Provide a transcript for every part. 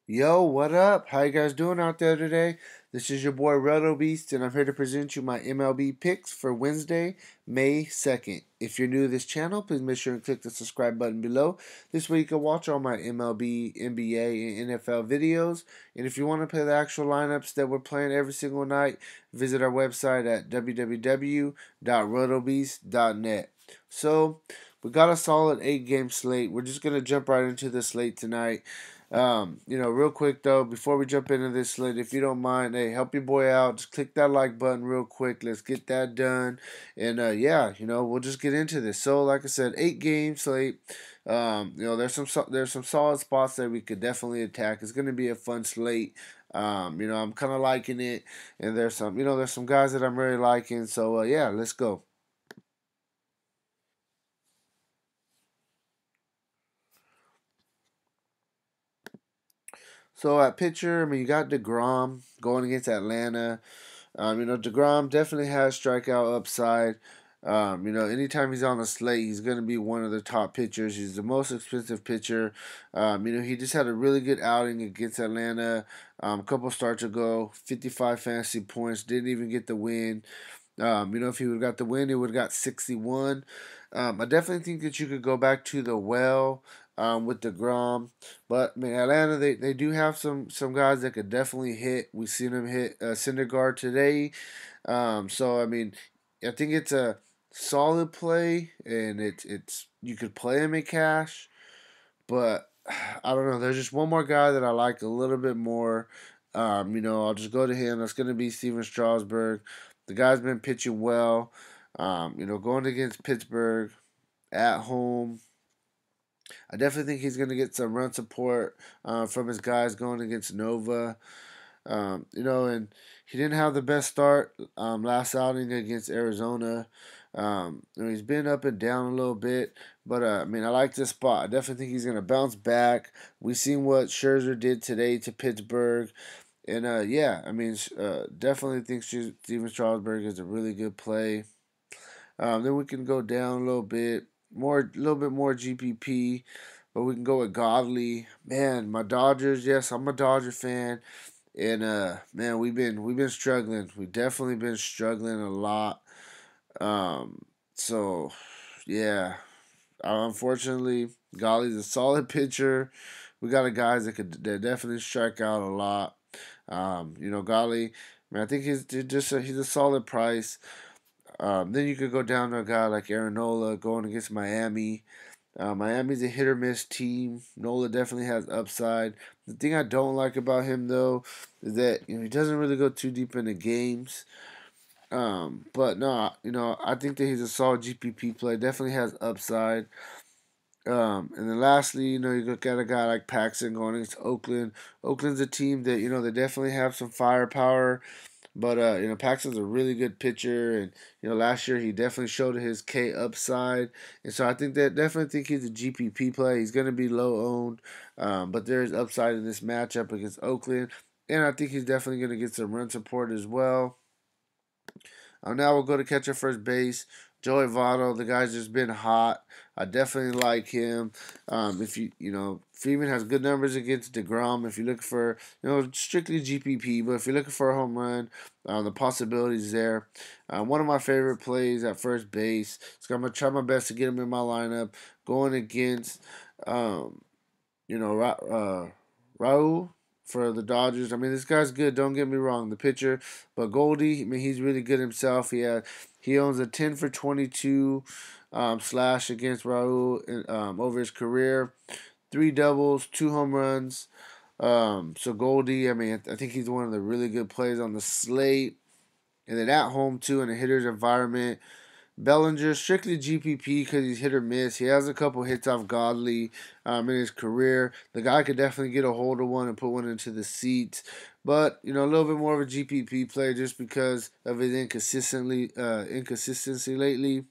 Yo, what up? How you guys doing out there today? This is your boy Roto Beast, and I'm here to present you my MLB picks for Wednesday, May 2nd. If you're new to this channel, please make sure and click the subscribe button below. This way you can watch all my MLB, NBA, and NFL videos. And if you want to play the actual lineups that we're playing every single night, visit our website at www.rotobeast.net. So, we got a solid 8-game slate. We're just going to jump right into the slate tonight. Real quick though, before we jump into this slate, if you don't mind, hey, help your boy out. Just click that like button real quick. Let's get that done. And we'll just get into this. So, like I said, 8-game slate. There's some solid spots that we could definitely attack. It's gonna be a fun slate. I'm kind of liking it, and there's some guys that I'm really liking. So, let's go. So at pitcher, I mean, you got DeGrom going against Atlanta. DeGrom definitely has strikeout upside. Anytime he's on the slate, he's going to be one of the top pitchers. He's the most expensive pitcher. He just had a really good outing against Atlanta a couple starts ago. 55 fantasy points. Didn't even get the win. If he would have got the win, he would have got 61. I definitely think that you could go back to the well with DeGrom. But, I mean, Atlanta, they do have some guys that could definitely hit. We've seen him hit Syndergaard today. I mean, I think it's a solid play, and it's you could play him in cash. But, I don't know. There's just one more guy that I like a little bit more. I'll just go to him. That's going to be Steven Strasburg. The guy's been pitching well. Going against Pittsburgh at home, I definitely think he's going to get some run support from his guys going against Nova. And he didn't have the best start last outing against Arizona. He's been up and down a little bit, but I like this spot. I definitely think he's going to bounce back. We've seen what Scherzer did today to Pittsburgh. And definitely think Steven Strasburg is a really good play. Then we can go down a little bit more GPP, but we can go with Godley. Man, my Dodgers. Yes, I'm a Dodger fan, and man, we've been struggling. We definitely been struggling a lot. So yeah, unfortunately, Godley's a solid pitcher. We got a guys that definitely strike out a lot. Godley. I think he's a solid price. Then you could go down to a guy like Aaron Nola going against Miami. Miami's a hit or miss team. Nola definitely has upside. The thing I don't like about him though is that he doesn't really go too deep into games. But no, I think that he's a solid GPP play. Definitely has upside. And then lastly, you look at a guy like Paxton going against Oakland. Oakland's a team that they definitely have some firepower. But Paxton's a really good pitcher, and last year he definitely showed his K upside, and so I definitely think he's a GPP play. He's going to be low owned, but there is upside in this matchup against Oakland, and I think he's definitely going to get some run support as well. Now we'll go to catcher first base. Joey Votto, the guy's just been hot. I definitely like him. If Freeman has good numbers against DeGrom. If you're looking for, strictly GPP, but if you're looking for a home run, the possibilities there. One of my favorite plays at first base. So I'm gonna try my best to get him in my lineup. Going against, um, Raul for the Dodgers. I mean, this guy's good. Don't get me wrong, the pitcher, but Goldie, I mean, he's really good himself. He owns a 10 for 22 slash against Raul over his career, 3 doubles, 2 home runs. So Goldie, I mean, I think he's one of the really good plays on the slate, and then at home too in a hitter's environment. Bellinger, strictly GPP because he's hit or miss. He has a couple hits off Godley in his career. The guy could definitely get a hold of one and put one into the seats. But, a little bit more of a GPP play just because of his inconsistency lately.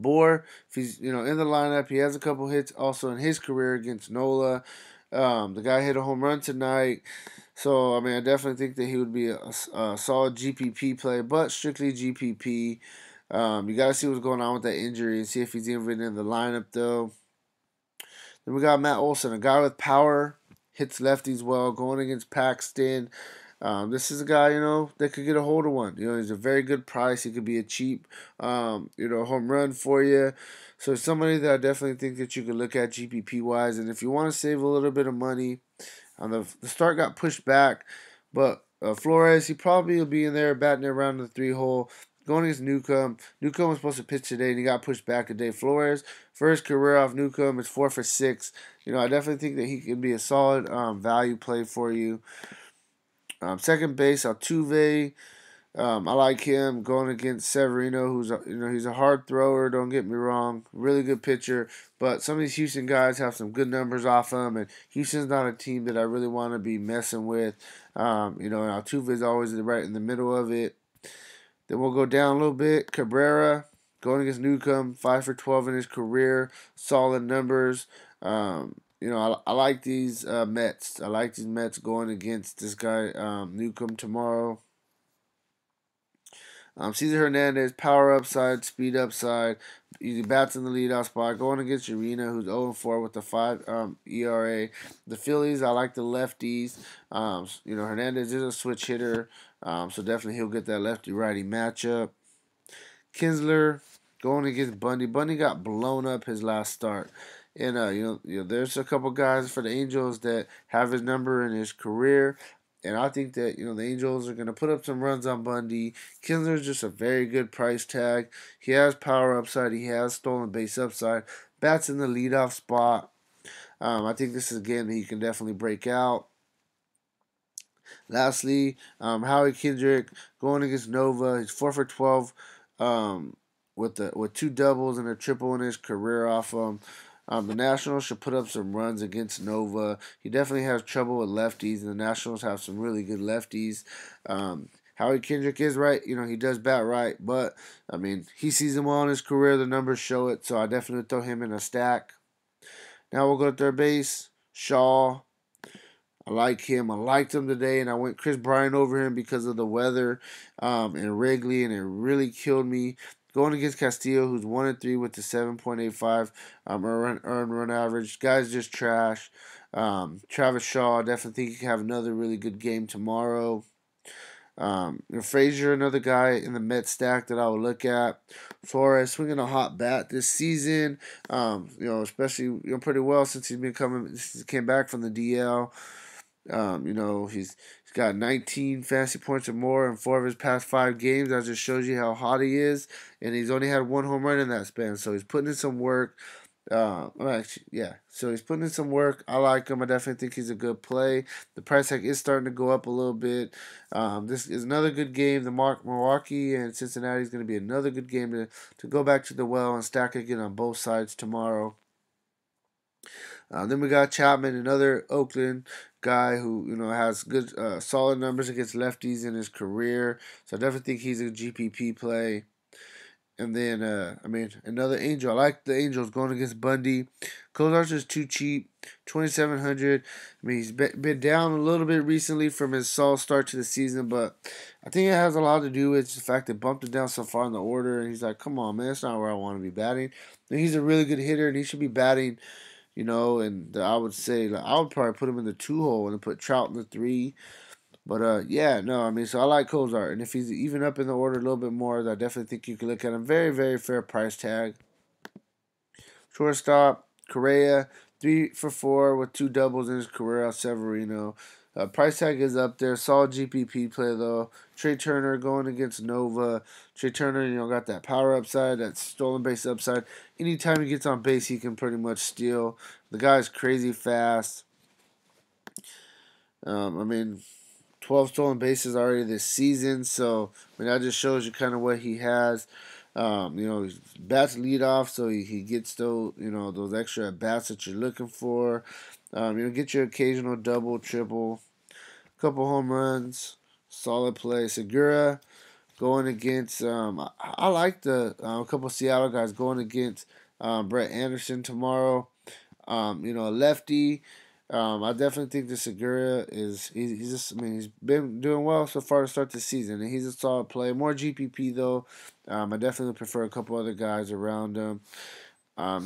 Bohr, if he's in the lineup, he has a couple hits also in his career against Nola. The guy hit a home run tonight. So, I mean, I definitely think that he would be a solid GPP play, but strictly GPP. You got to see what's going on with that injury and see if he's even in the lineup, though. Then we got Matt Olson, a guy with power, hits lefties well. Going against Paxton. This is a guy, that could get a hold of one. He's a very good price. He could be a cheap, home run for you. So it's somebody that I definitely think that you could look at GPP wise. And if you want to save a little bit of money, the start got pushed back, but Flores, he probably will be in there batting around the 3 hole. Going against Newcomb. Newcomb was supposed to pitch today, and he got pushed back a day. Flores, first career off Newcomb, is 4 for 6. I definitely think that he can be a solid value play for you. Second base, Altuve. I like him going against Severino, who's he's a hard thrower. Don't get me wrong, really good pitcher. But some of these Houston guys have some good numbers off him, and Houston's not a team that I really want to be messing with. And Altuve is always right in the middle of it. Then we'll go down a little bit. Cabrera going against Newcomb, 5 for 12 in his career, solid numbers. I like these Mets. I like these Mets going against this guy Newcomb tomorrow. Cesar Hernandez, power upside, speed upside. He bats in the leadoff spot. Going against Urena, who's 0-4 with the 5 ERA. The Phillies, I like the lefties. Hernandez is a switch hitter, so definitely he'll get that lefty-righty matchup. Kinsler going against Bundy. Bundy got blown up his last start. And there's a couple guys for the Angels that have his number in his career. And I think that, the Angels are going to put up some runs on Bundy. Kinsler's just a very good price tag. He has power upside. He has stolen base upside. Bats in the leadoff spot. I think this is a game that he can definitely break out. Lastly, Howie Kendrick going against Nova. He's 4 for 12 with 2 doubles and a triple in his career off him. The Nationals should put up some runs against Nova. He definitely has trouble with lefties, and the Nationals have some really good lefties. Howie Kendrick is right. He does bat right, but, he sees them well in his career. The numbers show it, so I definitely throw him in a stack. Now we'll go to third base. Shaw. I like him. I liked him today, and I went Chris Bryant over him because of the weather and Wrigley, and it really killed me. Going against Castillo, who's 1-3 with the 7.85 earned run average. Guy's just trash. Travis Shaw, I definitely think he can have another really good game tomorrow. Frazier, another guy in the Met stack that I would look at. Flores swinging a hot bat this season. Especially pretty well since since he came back from the DL. He's got 19 fantasy points or more in 4 of his past 5 games. That just shows you how hot he is. And he's only had 1 home run in that span. So he's putting in some work. So he's putting in some work. I like him. I definitely think he's a good play. The price tag is starting to go up a little bit. This is another good game. The Milwaukee and Cincinnati is going to be another good game to go back to the well and stack again on both sides tomorrow. Then we got Chapman, another Oakland guy who has good solid numbers against lefties in his career. So I definitely think he's a GPP play. And then another Angel. I like the Angels going against Bundy. Kozar's just too cheap, 2,700. He's been down a little bit recently from his solid start to the season, but I think it has a lot to do with the fact they bumped him down so far in the order. And he's like, come on, man, that's not where I want to be batting. And he's a really good hitter, and he should be batting. And I would say I would probably put him in the 2 hole and put Trout in the 3. But so I like Kozar, and if he's even up in the order a little bit more, I definitely think you can look at him. Very, very fair price tag. Shortstop, Correa, 3 for 4 with 2 doubles in his career out Severino. Price tag is up there. Solid GPP play though. Trey Turner going against Nova. Trey Turner, got that power upside, that stolen base upside. Anytime he gets on base, he can pretty much steal. The guy's crazy fast. 12 stolen bases already this season, so that just shows you kind of what he has. He bats lead off, so he gets those extra at bats that you're looking for. Get your occasional double, triple, couple home runs, solid play. Segura going against I like the a couple Seattle guys going against Brett Anderson tomorrow. A lefty. I definitely think the Segura he's been doing well so far to start the season, and he's a solid play. More GPP though. I definitely prefer a couple other guys around him.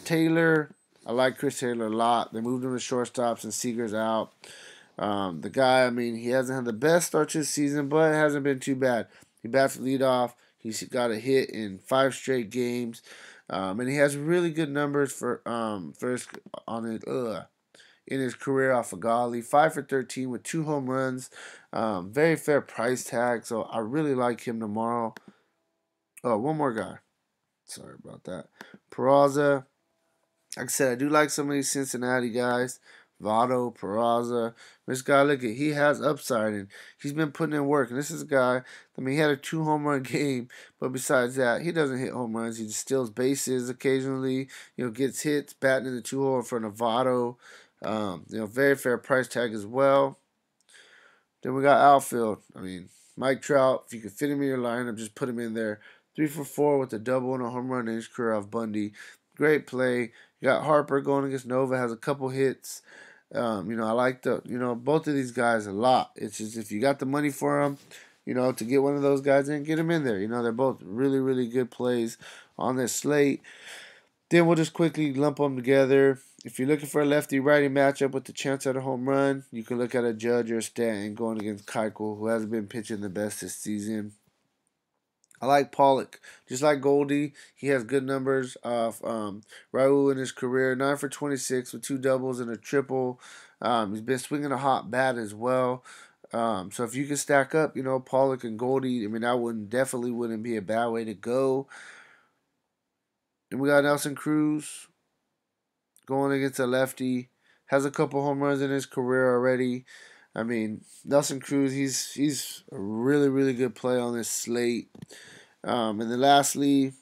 Taylor, I like Chris Taylor a lot. They moved him to shortstops and Seager's out. The guy, I mean, he hasn't had the best start to the season, but it hasn't been too bad. He bats leadoff. He's got a hit in 5 straight games, and he has really good numbers for his on it in his career off of Golly. 5 for 13 with 2 home runs. Very fair price tag, so I really like him tomorrow. Oh, one more guy. Sorry about that. Peraza. Like I said, I do like some of these Cincinnati guys. Votto, Peraza. This guy, look at, he has upside and he's been putting in work. And this is a guy, I mean, he had a 2 home run game, but besides that, he doesn't hit home runs. He just steals bases occasionally, gets hits, batting in the 2-hole in front of Votto. Very fair price tag as well. Then we got outfield. I mean, Mike Trout, if you could fit him in your lineup, just put him in there. 3 for 4 with a double and a home run in his career off Bundy. Great play. You got Harper going against Nova, has a couple hits. I like both of these guys a lot. It's just if you got the money for them, to get one of those guys in, get them in there. They're both really, really good plays on this slate. Then we'll just quickly lump them together. If you're looking for a lefty-righty matchup with the chance at a home run, you can look at a Judge or a Stanton going against Keuchel, who hasn't been pitching the best this season. I like Pollock. Just like Goldie, he has good numbers off Raul in his career. 9 for 26 with 2 doubles and a triple. He's been swinging a hot bat as well. So if you can stack up, Pollock and Goldie, I mean, that definitely wouldn't be a bad way to go. And we got Nelson Cruz going against a lefty. Has a couple home runs in his career already. I mean, Nelson Cruz, he's a really, really good play on this slate. And then lastly,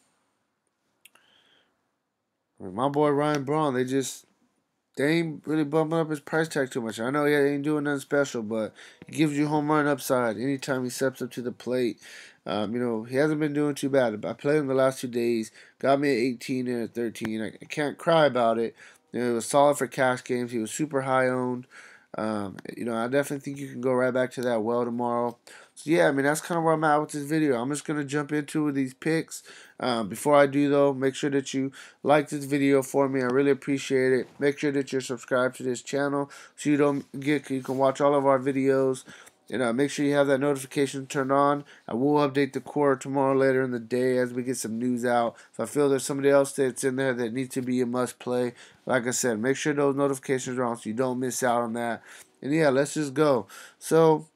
my boy Ryan Braun, they ain't really bumping up his price tag too much. I know he ain't doing nothing special, but he gives you home run upside anytime he steps up to the plate. He hasn't been doing too bad. I played him the last 2 days. Got me at 18 and at 13. I can't cry about it. It was solid for cash games. He was super high owned. I definitely think you can go right back to that well tomorrow. So, yeah, I mean, that's kind of where I'm at with this video. I'm just going to jump into these picks. Before I do, though, make sure that you like this video for me. I really appreciate it. Make sure that you're subscribed to this channel so you can watch all of our videos. And make sure you have that notification turned on. I will update the core tomorrow later in the day as we get some news out. If I feel there's somebody else that's in there that needs to be a must play, like I said, make sure those notifications are on so you don't miss out on that. And yeah, let's just go. So,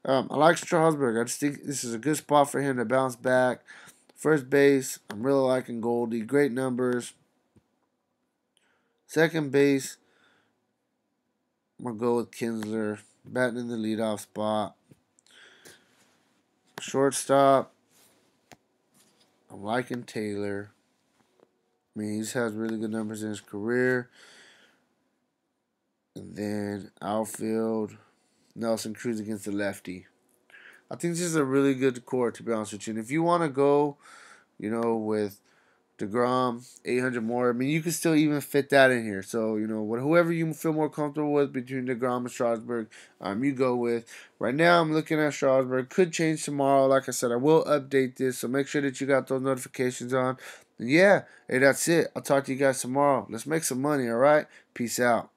I like Strasburg. I just think this is a good spot for him to bounce back. First base, I'm really liking Goldie. Great numbers. Second base, I'm going to go with Kinsler. Batting in the leadoff spot. Shortstop, I'm liking Taylor. I mean, he just has really good numbers in his career. And then outfield, Nelson Cruz against the lefty. I think this is a really good core, to be honest with you. And if you want to go, with DeGrom, 800 more. I mean, you can still even fit that in here. So, whoever you feel more comfortable with between DeGrom and Strasburg, you go with. Right now, I'm looking at Strasburg. Could change tomorrow. Like I said, I will update this. So, make sure that you got those notifications on. And yeah, hey, that's it. I'll talk to you guys tomorrow. Let's make some money, all right? Peace out.